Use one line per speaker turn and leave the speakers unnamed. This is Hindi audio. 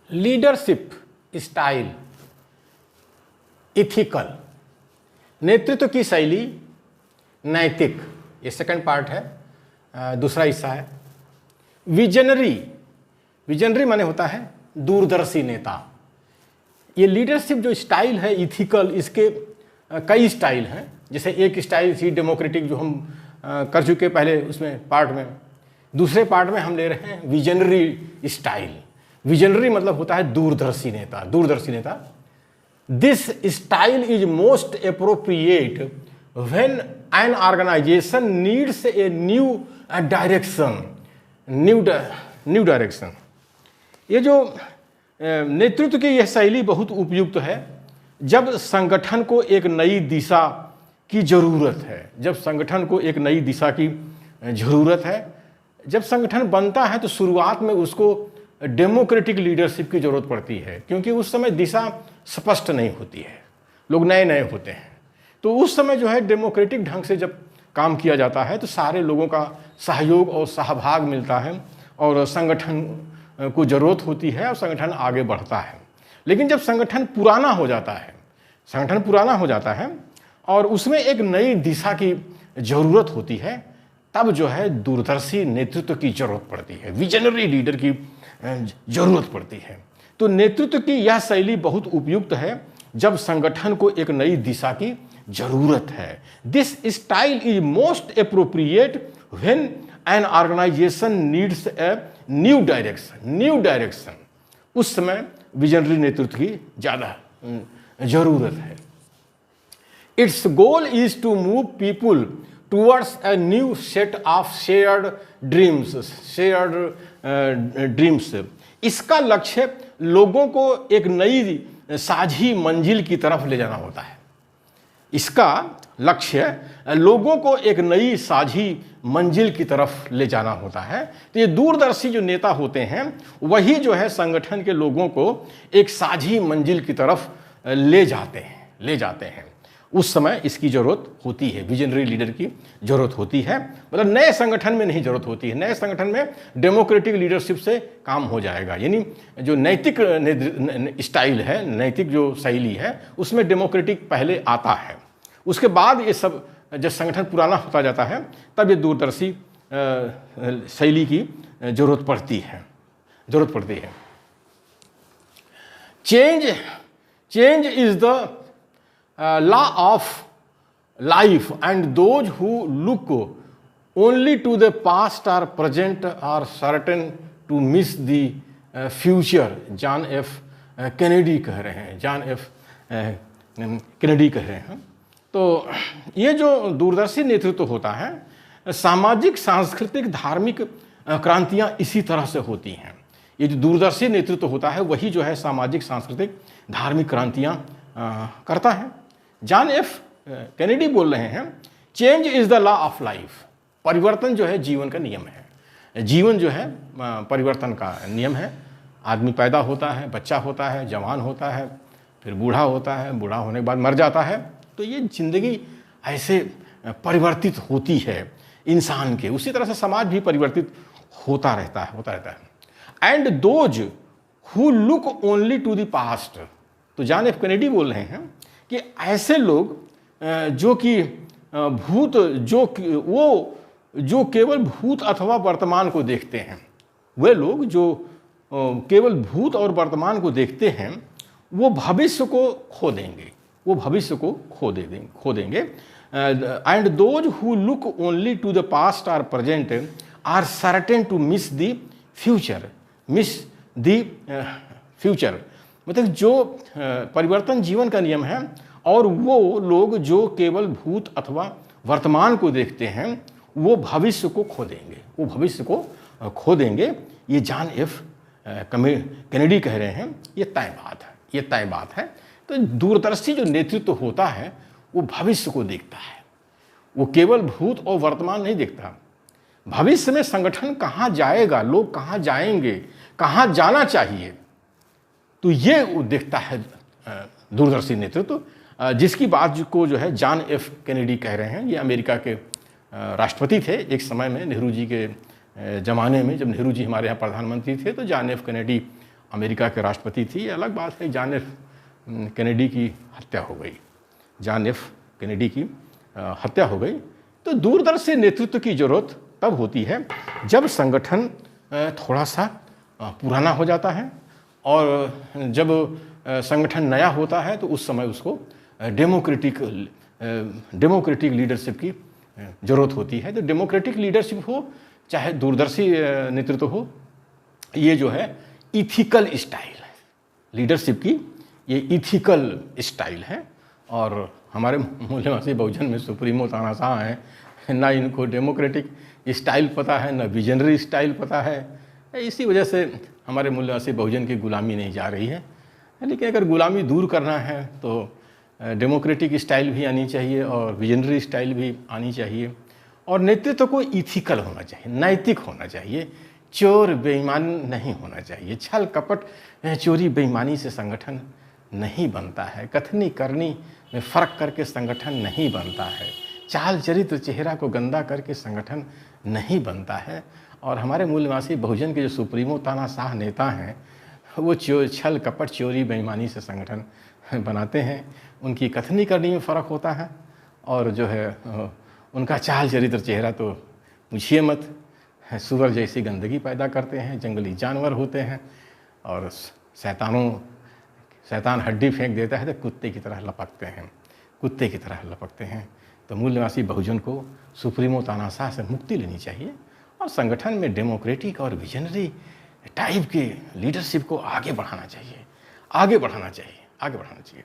लीडरशिप स्टाइल, इथिकल, नेतृत्व की शैली, नैतिक, ये सेकंड पार्ट है, दूसरा हिस्सा है। विजनरी, विजनरी माने होता है दूरदर्शी नेता। ये लीडरशिप जो स्टाइल है इथिकल, इसके कई स्टाइल हैं। जैसे एक स्टाइल थी डेमोक्रेटिक जो हम कर चुके पहले उसमें पार्ट में। दूसरे पार्ट में हम ले रहे हैं विजनरी स्टाइल। विजनरी मतलब होता है दूरदर्शी नेता, दूरदर्शी नेता। This style is most appropriate when an organisation needs a new direction, new direction. ये जो नेतृत्व की यह शैली बहुत उपयुक्त है जब संगठन को एक नई दिशा की जरूरत है। जब संगठन को एक नई दिशा की जरूरत है, जब संगठन बनता है तो शुरुआत में उसको डेमोक्रेटिक लीडरशिप की जरूरत पड़ती है, क्योंकि उस समय दिशा स्पष्ट नहीं होती है, लोग नए नए होते हैं। तो उस समय जो है डेमोक्रेटिक ढंग से जब काम किया जाता है तो सारे लोगों का सहयोग और सहभाग मिलता है और संगठन को जरूरत होती है और संगठन आगे बढ़ता है। लेकिन जब संगठन पुराना हो जाता है, संगठन पुराना हो जाता है और उसमें एक नई दिशा की जरूरत होती है, तब जो है दूरदर्शी नेतृत्व की जरूरत पड़ती है, विजनरी लीडर की जरूरत पड़ती है। तो नेतृत्व की यह शैली बहुत उपयुक्त है जब संगठन को एक नई दिशा की जरूरत है। This style is most appropriate when an organisation needs a new direction, new direction. उस समय विजनरी नेतृत्व की ज़्यादा जरूरत है। Its goal is to move people towards a new set of shared dreams, shared dreams. इसका लक्ष्य लोगों को एक नई साझी मंजिल की तरफ ले जाना होता है। इसका लक्ष्य लोगों को एक नई साझी मंजिल की तरफ ले जाना होता है। तो ये दूरदर्शी जो नेता होते हैं वही जो है संगठन के लोगों को एक साझी मंजिल की तरफ ले जाते हैं। उस समय इसकी जरूरत होती है, विजनरी लीडर की जरूरत होती है। मतलब नए संगठन में नहीं जरूरत होती है, नए संगठन में डेमोक्रेटिक लीडरशिप से काम हो जाएगा। यानी जो नैतिक स्टाइल है, नैतिक जो शैली है, उसमें डेमोक्रेटिक पहले आता है। उसके बाद ये सब जब संगठन पुराना होता जाता है तब ये दूरदर्शी शैली की जरूरत पड़ती है। Change is the law of life and those who look only to the past or present are certain to miss the future। John F Kennedy कह रहे हैं, जॉन एफ कैनेडी कह रहे हैं। तो ये जो दूरदर्शी नेतृत्व होता है, सामाजिक सांस्कृतिक धार्मिक क्रांतियाँ इसी तरह से होती हैं। ये जो दूरदर्शी नेतृत्व होता है वही जो है सामाजिक सांस्कृतिक धार्मिक क्रांतियाँ करता है। जॉन एफ कैनेडी बोल रहे हैं change is the law of life. परिवर्तन जो है जीवन का नियम है। जीवन जो है परिवर्तन का नियम है। आदमी पैदा होता है, बच्चा होता है, जवान होता है, फिर बूढ़ा होता है, बूढ़ा होने के बाद मर जाता है। तो ये जिंदगी ऐसे परिवर्तित होती है इंसान के। उसी तरह से समाज भी परिवर्तित होता रहता है। And those who look only to the past. तो जॉन एफ कैनेडी बोल रहे हैं कि ऐसे लोग जो कि भूत, जो केवल भूत अथवा वर्तमान को देखते हैं, वे लोग जो केवल भूत और वर्तमान को देखते हैं वो भविष्य को खो देंगे। And those who look only to the past are present are certain to miss the future. मतलब जो परिवर्तन जीवन का नियम है और वो लोग जो केवल भूत अथवा वर्तमान को देखते हैं वो भविष्य को खो देंगे। ये जॉन एफ कैनेडी कह रहे हैं, ये तय बात है। तो दूरदर्शी जो नेतृत्व होता है वो भविष्य को देखता है, वो केवल भूत और वर्तमान नहीं देखता। भविष्य में संगठन कहाँ जाएगा, लोग कहाँ जाएंगे, कहाँ जाना चाहिए, तो ये वो देखता है दूरदर्शी नेतृत्व। जिसकी बात को जो है जॉन एफ कैनेडी कह रहे हैं। ये अमेरिका के राष्ट्रपति थे एक समय में, नेहरू जी के ज़माने में। जब नेहरू जी हमारे यहाँ प्रधानमंत्री थे तो जॉन एफ कैनेडी अमेरिका के राष्ट्रपति थी, ये अलग बात है। जॉन एफ कैनेडी की हत्या हो गई, जॉन एफ कैनेडी की हत्या हो गई। तो दूरदर्शी नेतृत्व की जरूरत तब होती है जब संगठन थोड़ा सा पुराना हो जाता है, और जब संगठन नया होता है तो उस समय उसको डेमोक्रेटिक लीडरशिप की ज़रूरत होती है। तो डेमोक्रेटिक लीडरशिप हो चाहे दूरदर्शी नेतृत्व हो, ये जो है इथिकल स्टाइल है लीडरशिप की, ये इथिकल स्टाइल है। और हमारे मूल्यवासी बहुजन में सुप्रीमो तानाशाह हैं, ना इनको डेमोक्रेटिक स्टाइल पता है, ना विजनरी स्टाइल पता है। इसी वजह से हमारे मूल्यवासी बहुजन की गुलामी नहीं जा रही है। लेकिन अगर गुलामी दूर करना है तो डेमोक्रेटिक स्टाइल भी आनी चाहिए और विजनरी स्टाइल भी आनी चाहिए, और नेतृत्व को इथिकल होना चाहिए, नैतिक होना चाहिए, चोर बेईमान नहीं होना चाहिए। छल कपट चोरी बेईमानी से संगठन नहीं बनता है, कथनी करनी में फ़र्क करके संगठन नहीं बनता है, चाल चरित्र चेहरा को गंदा करके संगठन नहीं बनता है। और हमारे मूल्यवासी बहुजन के जो सुप्रीमो तानाशाह नेता हैं वो छल कपट चोरी बेईमानी से संगठन बनाते हैं। उनकी कथनी करनी में फ़र्क होता है, और जो है उनका चाल चरित्र चेहरा तो पूछिए मत, सुअर जैसी गंदगी पैदा करते हैं, जंगली जानवर होते हैं, और शैतान हड्डी फेंक देता है तो कुत्ते की तरह लपकते हैं, कुत्ते की तरह लपकते हैं। तो मूल्यवासी बहुजन को सुप्रीमो तानाशाह से मुक्ति लेनी चाहिए, और संगठन में डेमोक्रेटिक और विजनरी टाइप के लीडरशिप को आगे बढ़ाना चाहिए, आगे बढ़ाना चाहिए, आगे बढ़ाना चाहिए।